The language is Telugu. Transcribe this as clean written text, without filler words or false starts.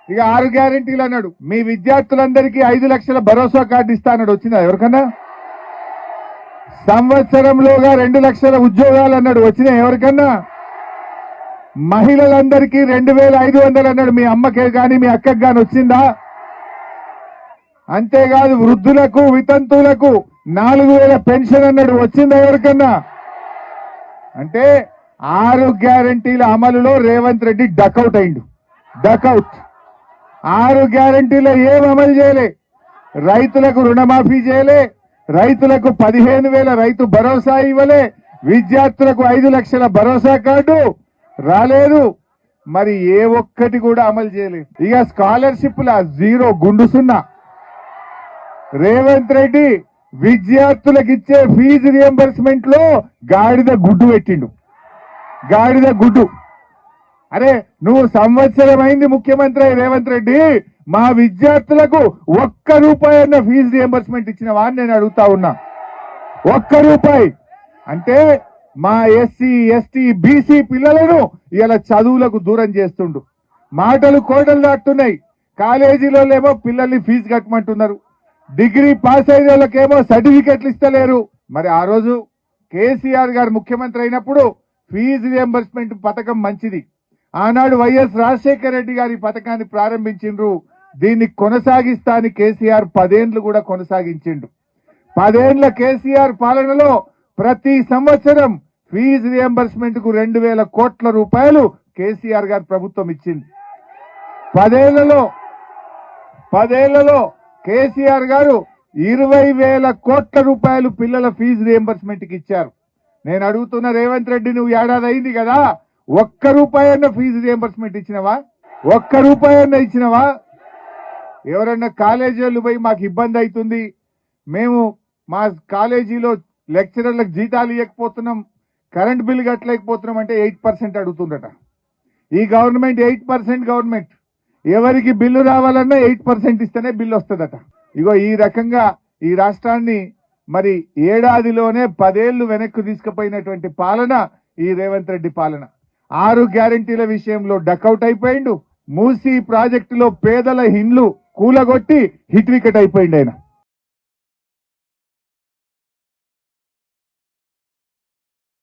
ఇక 6 గ్యారెంటీలు అన్నాడు. మీ విద్యార్థులందరికీ 5 లక్షల భరోసా కార్డు ఇస్తా అన్నాడు. వచ్చిందా ఎవరికన్నా? సంవత్సరంలోగా 2 లక్షల ఉద్యోగాలు అన్నాడు. వచ్చినాయి ఎవరికన్నా? మహిళలందరికీ 2500 అన్నాడు. మీ అమ్మకే గాని మీ అక్కకి గాని వచ్చిందా? అంతేకాదు వృద్ధులకు వితంతువులకు 4000 పెన్షన్ అన్నాడు. వచ్చిందా ఎవరికన్నా? అంటే 6 గ్యారెంటీల అమలులో రేవంత్ రెడ్డి డకౌట్ అయిండు. డకౌట్. 6 గ్యారెంటీలో ఏం అమలు చేయలే. రైతులకు రుణమాఫీ చేయలే, రైతులకు 15,000 రైతు భరోసా ఇవ్వలే, విద్యార్థులకు 5 లక్షల భరోసా కార్డు రాలేదు. మరి ఏ ఒక్కటి కూడా అమలు చేయలేదు. ఇక స్కాలర్షిప్ల 0 గుండు సున్నా. రేవంత్ రెడ్డి విద్యార్థులకు ఇచ్చే ఫీజు రియంబర్స్మెంట్ లో గాడిద గుడ్డు పెట్టిండు. గాడిద గుడ్డు. అరే నువ్వు సంవత్సరం అయింది ముఖ్యమంత్రి రేవంత్ రెడ్డి, మా విద్యార్థులకు 1 రూపాయి అన్న ఫీజు రియంబర్స్మెంట్ ఇచ్చినవా అని నేను అడుగుతా ఉన్నా. 1 రూపాయి అంటే మా ఎస్సీ ఎస్టీ బీసీ పిల్లలను ఇలా చదువులకు దూరం చేస్తుండు. మాటలు కోటలు దాటుతున్నాయి. కాలేజీలో ఏమో పిల్లల్ని ఫీజు కట్టమంటున్నారు, డిగ్రీ పాస్ అయిన వాళ్ళకేమో సర్టిఫికెట్లు ఇస్తలేరు. మరి ఆ రోజు కేసీఆర్ గారు ముఖ్యమంత్రి అయినప్పుడు ఫీజు రియంబర్స్మెంట్ పథకం మంచిది. ఆనాడు వైఎస్ రాజశేఖర రెడ్డి గారి పథకాన్ని ప్రారంభించిండ్రు. దీన్ని కొనసాగిస్తా అని కేసీఆర్ 10 ఏళ్లు కూడా కొనసాగించిండు. 10 ఏళ్ల కేసీఆర్ పాలనలో ప్రతి సంవత్సరం ఫీజు రియంబర్స్మెంట్ కు 2,000 కోట్ల రూపాయలు కేసీఆర్ గారి ప్రభుత్వం ఇచ్చింది. 10 ఏళ్లలో కేసీఆర్ గారు 20,000 కోట్ల రూపాయలు పిల్లల ఫీజు రియంబర్స్మెంట్ కి ఇచ్చారు. నేను అడుగుతున్న రేవంత్ రెడ్డి, నువ్వు ఏడాది అయింది కదా, 1 రూపాయి అన్న ఫీజు రియంబర్స్మెంట్ ఇచ్చినవా? 1 రూపాయి అన్న ఇచ్చినవా? ఎవరన్నా కాలేజీ వాళ్ళు పోయి మాకు ఇబ్బంది అవుతుంది, మేము మా కాలేజీలో లెక్చరర్లకు జీతాలు ఇవ్వకపోతున్నాం, కరెంట్ బిల్ కట్టలేకపోతున్నాం అంటే 8% అడుగుతుందట. ఈ గవర్నమెంట్ 8% గవర్నమెంట్. ఎవరికి బిల్లు రావాలన్నా 8% ఇస్తేనే బిల్లు వస్తుందట. ఇగో ఈ రకంగా ఈ రాష్ట్రాన్ని మరి ఏడాదిలోనే 10 ఏళ్లు వెనక్కు తీసుకుపోయినటువంటి పాలన ఈ రేవంత్ రెడ్డి పాలన. 6 గ్యారెంటీల విషయంలో డకౌట్ అయిపోయిండు. మూసీ ప్రాజెక్టులో పేదల ఇండ్లు కూలగొట్టి హిట్ వికెట్ అయిపోయిండు ఆయన.